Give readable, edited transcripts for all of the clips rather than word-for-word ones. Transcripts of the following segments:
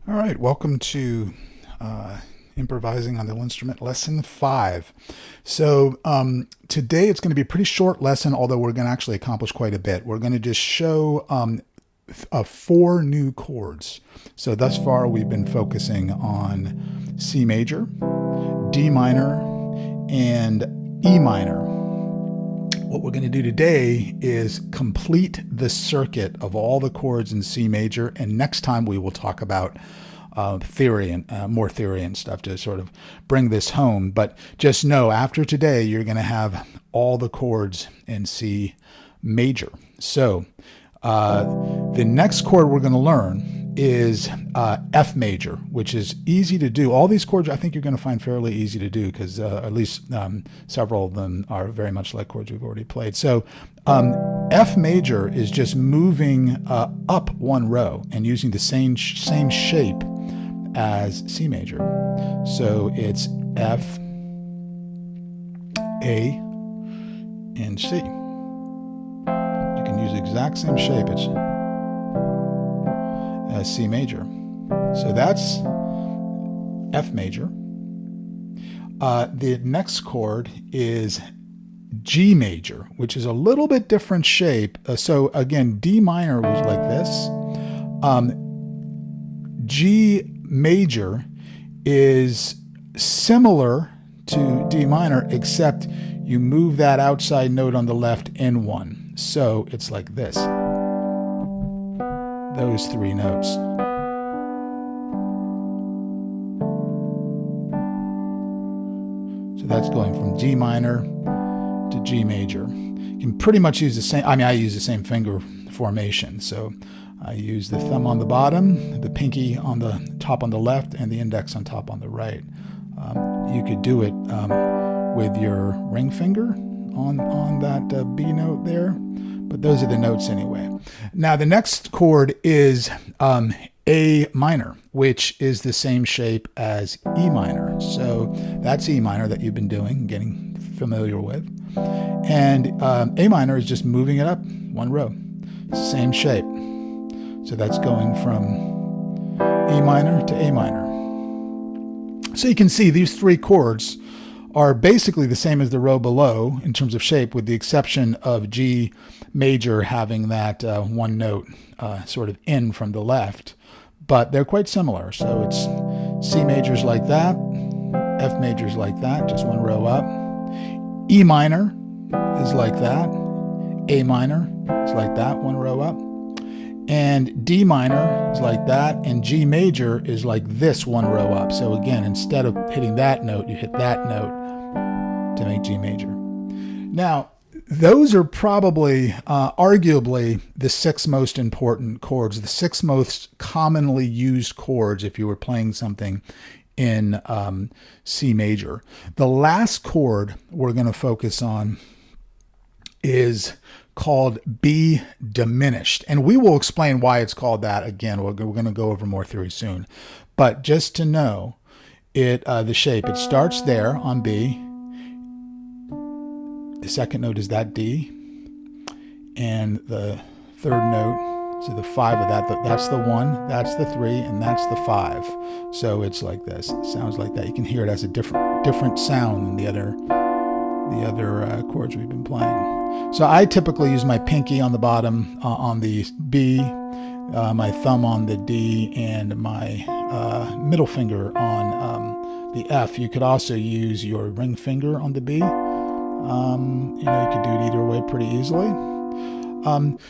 All right, welcome to Improvising on the LinnStrument Lesson 5. So today it's going to be a pretty short lesson, although we're going to actually accomplish quite a bit. We're going to just show 4 new chords. So thus far we've been focusing on C major, D minor, and E minor. What we're going to do today is complete the circuit of all the chords in C major, and next time we will talk about theory and more theory and stuff to sort of bring this home. But just know, after today, you're going to have all the chords in C major. So the next chord we're going to learn is F major, which is easy to do. All these chords I think you're going to find fairly easy to do because at least several of them are very much like chords we've already played. So F major is just moving up one row and using the same shape as C major. So it's F, A, and C. You can use the exact same shape as C major. So that's F major. The next chord is G major, which is a little bit different shape. So again, D minor was like this. G major is similar to D minor, except you move that outside note on the left in one. So it's like this. Those 3 notes. So that's going from D minor to G major. You can pretty much use the same, I use the same finger formation. So I use the thumb on the bottom, the pinky on the top on the left, and the index on top on the right. You could do it with your ring finger on that B note there, but those are the notes anyway. Now the next chord is A minor, which is the same shape as E minor. So that's E minor that you've been doing, getting familiar with. And A minor is just moving it up one row. Same shape. So that's going from E minor to A minor. So you can see these 3 chords are basically the same as the row below in terms of shape, with the exception of G major having that one note sort of in from the left. But they're quite similar. So it's C major's like that, F major's like that, just one row up. E minor is like that, A minor is like that, one row up. And D minor is like that, and G major is like this, one row up. So again, instead of hitting that note, you hit that note to make G major. Now, those are probably, arguably, the 6 most important chords, the 6 most commonly used chords if you were playing something in C major. The last chord we're going to focus on is called B diminished, and we will explain why it's called that again. We're going to go over more theory soon, but just to know it, the shape, it starts there on B. The second note is that D, and the third note, so the 5 of that's the 1, that's the 3, and that's the 5. So it's like this. It sounds like that. You can hear it as a different sound than the other chords we've been playing. So I typically use my pinky on the bottom on the B, my thumb on the D, and my middle finger on the F. You could also use your ring finger on the B. You could do it either way pretty easily.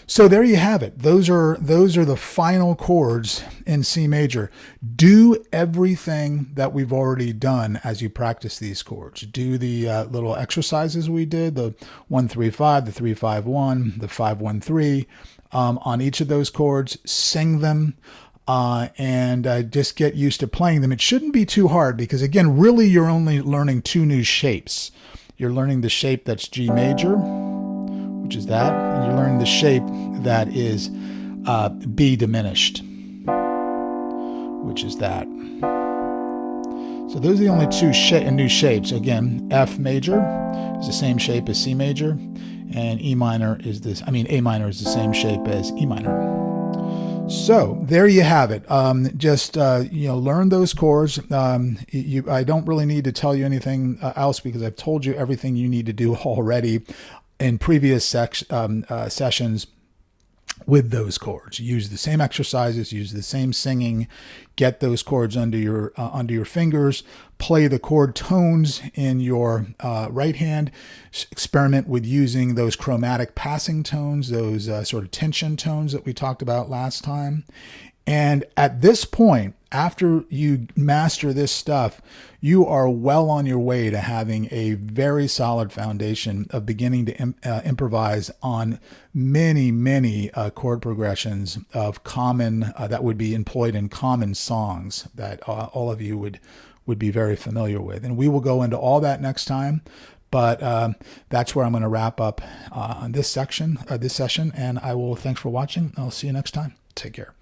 So there you have it. Those are the final chords in C major. Do everything that we've already done as you practice these chords. Do the little exercises we did, the 1-3-5, the 3-5-1, the 5-1-3 on each of those chords. Sing them and just get used to playing them. It shouldn't be too hard because, again, really you're only learning 2 new shapes. You're learning the shape that's G major, which is that, and you're learning the shape that is B diminished, which is that. So those are the only 2 new shapes. Again, F major is the same shape as C major, and A minor is the same shape as E minor. So there you have it. Just learn those chords. I don't really need to tell you anything else because I've told you everything you need to do already in previous sessions with those chords. Use the same exercises, use the same singing, get those chords under your fingers, play the chord tones in your right hand, experiment with using those chromatic passing tones, those sort of tension tones that we talked about last time. And at this point, after you master this stuff, you are well on your way to having a very solid foundation of beginning to improvise on many chord progressions of common that would be employed in common songs that all of you would be very familiar with. And we will go into all that next time. But that's where I'm going to wrap up on this session. And thanks for watching. I'll see you next time. Take care.